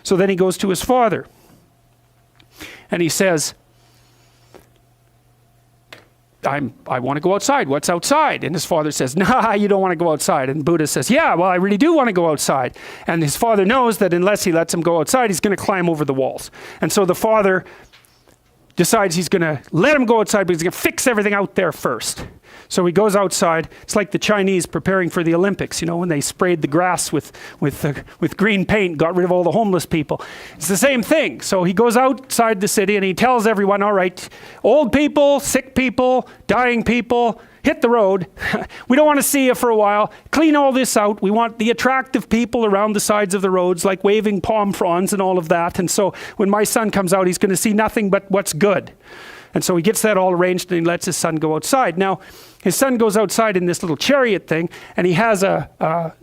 So then he goes to his father. And he says, I want to go outside. What's outside? And his father says, nah, you don't want to go outside. And Buddha says, yeah, well, I really do want to go outside. And his father knows that unless he lets him go outside, he's going to climb over the walls. And so the father decides he's going to let him go outside, but he's going to fix everything out there first. So he goes outside. It's like the Chinese preparing for the Olympics, you know, when they sprayed the grass with green paint, got rid of all the homeless people. It's the same thing. So he goes outside the city and he tells everyone, all right, old people, sick people, dying people, hit the road. We don't want to see you for a while. Clean all this out. We want the attractive people around the sides of the roads, like waving palm fronds and all of that. And so when my son comes out, he's going to see nothing but what's good. And so he gets that all arranged and he lets his son go outside. Now, his son goes outside in this little chariot thing and he has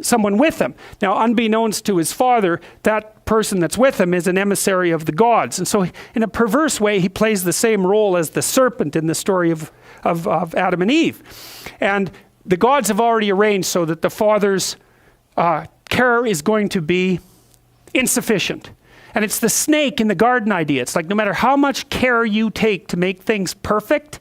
someone with him. Now, unbeknownst to his father, that person that's with him is an emissary of the gods. And so in a perverse way, he plays the same role as the serpent in the story of Adam and Eve. And the gods have already arranged so that the father's care is going to be insufficient. And it's the snake in the garden idea. It's like no matter how much care you take to make things perfect,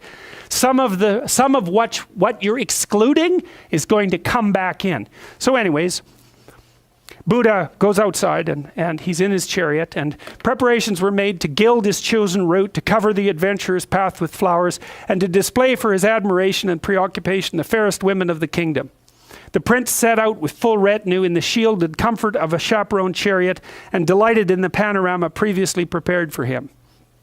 some of what you're excluding is going to come back in. So anyways, Buddha goes outside and he's in his chariot, and preparations were made to gild his chosen route, to cover the adventurer's path with flowers, and to display for his admiration and preoccupation the fairest women of the kingdom. The prince set out with full retinue in the shielded comfort of a chaperoned chariot and delighted in the panorama previously prepared for him.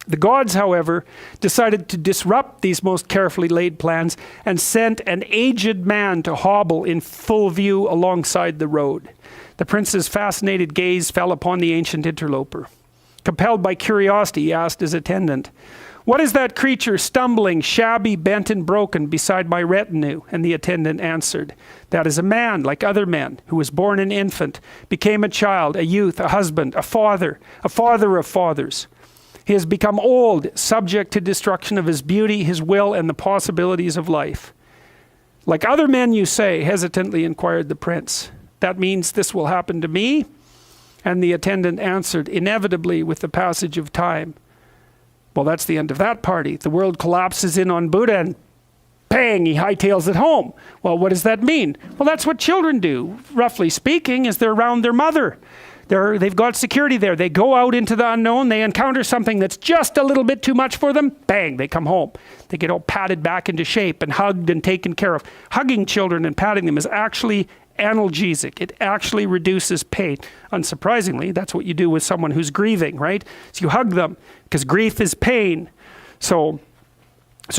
The gods, however, decided to disrupt these most carefully laid plans and sent an aged man to hobble in full view alongside the road. The prince's fascinated gaze fell upon the ancient interloper. Compelled by curiosity, he asked his attendant, "What is that creature stumbling, shabby, bent and broken beside my retinue?" And the attendant answered, "That is a man like other men, who was born an infant, became a child, a youth, a husband, a father of fathers. He has become old, subject to destruction of his beauty, his will, and the possibilities of life." "Like other men, you say?" hesitantly inquired the prince. "That means this will happen to me?" And the attendant answered, "Inevitably with the passage of time." Well, that's the end of that party. The world collapses in on Buddha and bang, he hightails it home. Well, what does that mean? Well, that's what children do, roughly speaking, is they're around their mother. They've got security there. They go out into the unknown. They encounter something that's just a little bit too much for them. Bang, they come home. They get all patted back into shape and hugged and taken care of. Hugging children and patting them is actually analgesic. It actually reduces pain. Unsurprisingly, that's what you do with someone who's grieving, right? So you hug them because grief is pain. So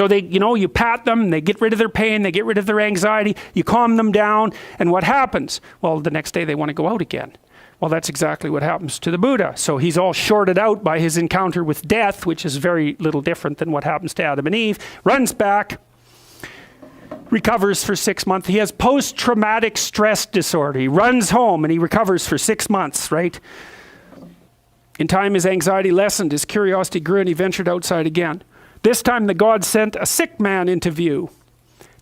they, you pat them, they get rid of their pain, they get rid of their anxiety, you calm them down, and what happens? Well, the next day they want to go out again. Well, that's exactly what happens to the Buddha. So he's all shorted out by his encounter with death, which is very little different than what happens to Adam and Eve, runs back, recovers for 6 months. He has post-traumatic stress disorder. He runs home and he recovers for 6 months, right? In time, his anxiety lessened, his curiosity grew, and he ventured outside again. This time, the god sent a sick man into view.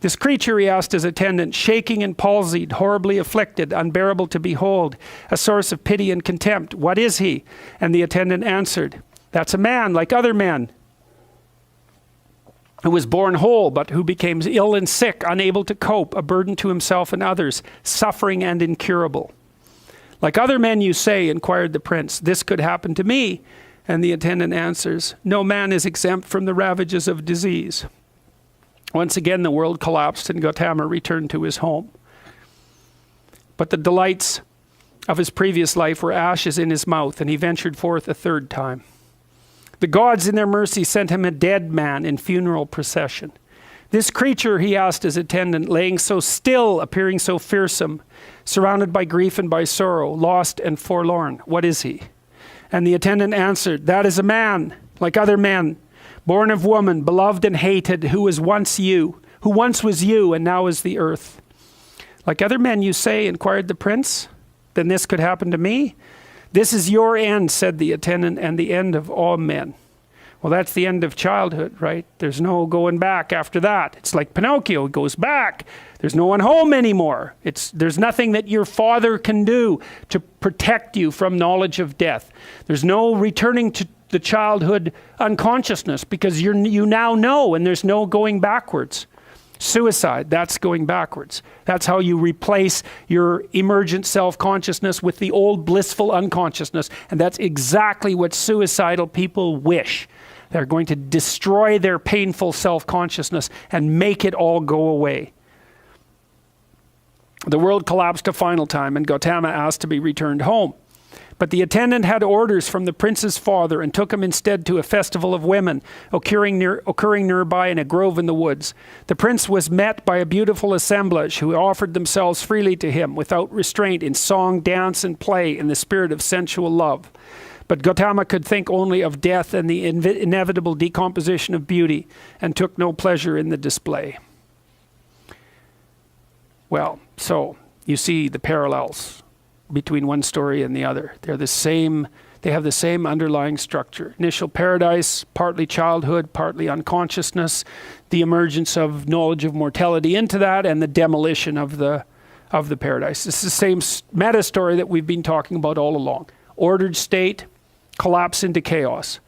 "This creature," he asked his attendant, "shaking and palsied, horribly afflicted, unbearable to behold, a source of pity and contempt. What is he?" And the attendant answered, "That's a man like other men, who was born whole, but who became ill and sick, unable to cope, a burden to himself and others, suffering and incurable." "Like other men, you say?" inquired the prince. "This could happen to me." And the attendant answers, "No man is exempt from the ravages of disease." Once again, the world collapsed and Gautama returned to his home. But the delights of his previous life were ashes in his mouth, and he ventured forth a third time. The gods in their mercy sent him a dead man in funeral procession. "This creature," he asked his attendant, "laying so still, appearing so fearsome, surrounded by grief and by sorrow, lost and forlorn, what is he?" And the attendant answered, "That is a man, like other men, born of woman, beloved and hated, who once was you, and now is the earth." "Like other men, you say?" inquired the prince. "Then this could happen to me?" "This is your end," said the attendant, "and the end of all men." Well, that's the end of childhood, right? There's no going back after that. It's like Pinocchio, it goes back. There's no one home anymore. There's nothing that your father can do to protect you from knowledge of death. There's no returning to the childhood unconsciousness because you now know, and there's no going backwards. Suicide, that's going backwards. That's how you replace your emergent self-consciousness with the old blissful unconsciousness. And that's exactly what suicidal people wish. They're going to destroy their painful self-consciousness and make it all go away. The world collapsed a final time, and Gautama asked to be returned home. But the attendant had orders from the prince's father and took him instead to a festival of women occurring nearby in a grove in the woods. The prince was met by a beautiful assemblage who offered themselves freely to him without restraint in song, dance, and play in the spirit of sensual love. But Gautama could think only of death and the inevitable decomposition of beauty and took no pleasure in the display. Well, so you see the parallels between one story and the other. They have the same underlying structure. Initial paradise, partly childhood, partly unconsciousness, the emergence of knowledge of mortality into that, and the demolition of the paradise. It's the same meta story that we've been talking about all along. Ordered state, collapse into chaos.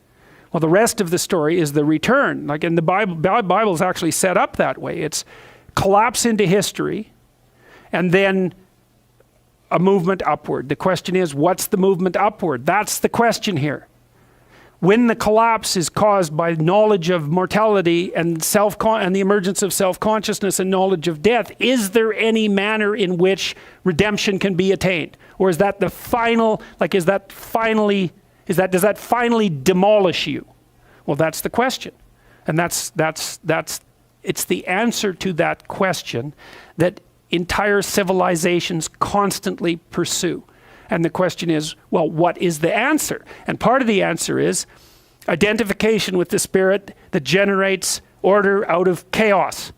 Well, the rest of the story is the return. Like in the Bible is actually set up that way. It's collapse into history, and then a movement upward. The question is, what's the movement upward? That's the question here. When the collapse is caused by knowledge of mortality and the emergence of self-consciousness and knowledge of death, is there any manner in which redemption can be attained? Or is that the final, does that finally demolish you? Well, that's the question. And it's the answer to that question that entire civilizations constantly pursue. And the question is, well, what is the answer? And part of the answer is identification with the spirit that generates order out of chaos.